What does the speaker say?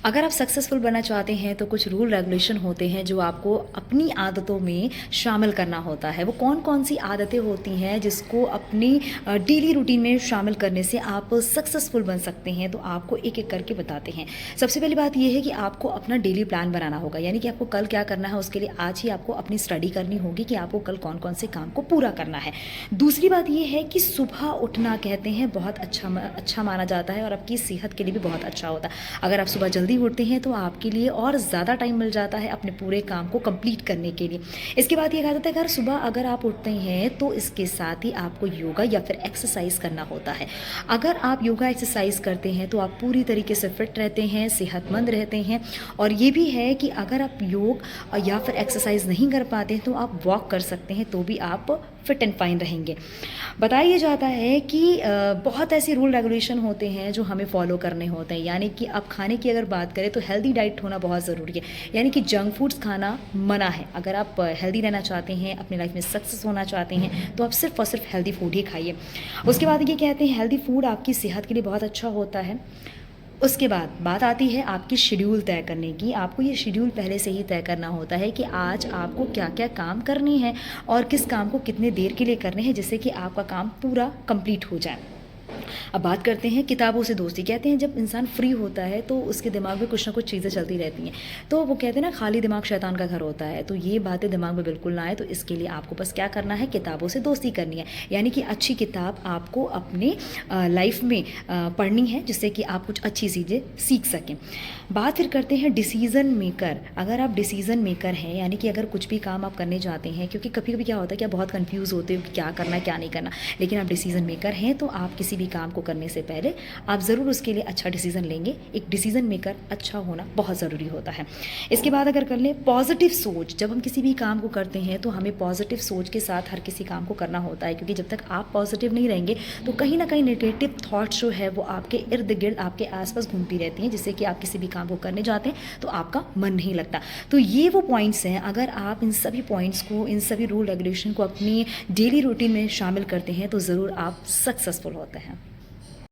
अगर आप सक्सेसफुल बनना चाहते हैं तो कुछ रूल रेगुलेशन होते हैं जो आपको अपनी आदतों में शामिल करना होता है। वो कौन-कौन सी आदतें होती हैं जिसको अपनी डेली रूटीन में शामिल करने से आप सक्सेसफुल बन सकते हैं, तो आपको एक-एक करके बताते हैं। सबसे पहली बात ये है कि आपको अपना डेली प्लान बनाना होगा, यानी कि आपको कल क्या करना है उसके लिए आज ही आपको अपनी स्टडी करनी होगी कि आपको कल कौन-कौन से काम को पूरा करना है। दूसरी बात ये है कि सुबह उठना कहते हैं बहुत अच्छा माना जाता है और आपकी सेहत के लिए भी बहुत अच्छा होता है। अगर आप सुबह जल्दी उठते हैं तो आपके लिए और ज़्यादा टाइम मिल जाता है अपने पूरे काम को कंप्लीट करने के लिए। इसके बाद ये कहा जाता है कि अगर आप उठते हैं तो इसके साथ ही आपको योगा या फिर एक्सरसाइज करना होता है। अगर आप योगा एक्सरसाइज करते हैं तो आप पूरी तरीके से फिट रहते हैं, सेहतमंद रहते हैं। और ये भी है कि अगर आप योग या फिर एक्सरसाइज नहीं कर पाते हैं तो आप वॉक कर सकते हैं, तो भी आप फिट एंड फाइन रहेंगे। बताया जाता है कि बहुत ऐसे रूल रेगुलेशन होते हैं जो हमें फॉलो करने होते हैं, यानी कि अब खाने की अगर बात करें तो हेल्दी डाइट होना बहुत ज़रूरी है, यानी कि जंक फूड्स खाना मना है। अगर आप हेल्दी रहना चाहते हैं, अपनी लाइफ में सक्सेस होना चाहते हैं, तो आप सिर्फ और सिर्फ हेल्दी फूड ही खाइए। उसके बाद ये कहते हैं हेल्दी फूड आपकी सेहत के लिए बहुत अच्छा होता है। उसके बाद बात आती है आपकी शेड्यूल तय करने की। आपको ये शेड्यूल पहले से ही तय करना होता है कि आज आपको क्या-क्या काम करने हैं और किस काम को कितने देर के लिए करने हैं, जिससे कि आपका काम पूरा कंप्लीट हो जाए। अब बात करते हैं किताबों से दोस्ती। कहते हैं जब इंसान फ्री होता है तो उसके दिमाग में कुछ ना कुछ चीज़ें चलती रहती हैं। तो वो कहते हैं ना, खाली दिमाग शैतान का घर होता है। तो ये बातें दिमाग में बिल्कुल ना आए, तो इसके लिए आपको बस क्या करना है, किताबों से दोस्ती करनी है। यानी कि अच्छी किताब आपको अपने लाइफ में पढ़नी है, जिससे कि आप कुछ अच्छी चीज़ें सीख सकें। बात फिर करते हैं डिसीज़न मेकर। अगर आप डिसीज़न मेकर हैं, यानी कि अगर कुछ भी काम आप करने जाते हैं, क्योंकि कभी-कभी क्या होता है कि आप बहुत कन्फ्यूज़ होते हो कि क्या करना है, क्या नहीं करना। लेकिन आप डिसीज़न मेकर हैं तो आप किसी भी काम को करने से पहले आप ज़रूर उसके लिए अच्छा डिसीज़न लेंगे। एक डिसीज़न मेकर अच्छा होना बहुत ज़रूरी होता है। इसके बाद अगर कर लें पॉजिटिव सोच। जब हम किसी भी काम को करते हैं तो हमें पॉजिटिव सोच के साथ हर किसी काम को करना होता है, क्योंकि जब तक आप पॉजिटिव नहीं रहेंगे तो कहीं ना कहीं नेगेटिव थॉट्स जो है वो आपके इर्द गिर्द, आपके आसपास घूमती रहती हैं, जिससे कि आप किसी भी काम को करने जाते हैं तो आपका मन नहीं लगता। तो ये वो पॉइंट्स हैं, अगर आप इन सभी पॉइंट्स को, इन सभी रूल रेगुलेशन को अपनी डेली रूटीन में शामिल करते हैं तो ज़रूर आप सक्सेसफुल होते हैं।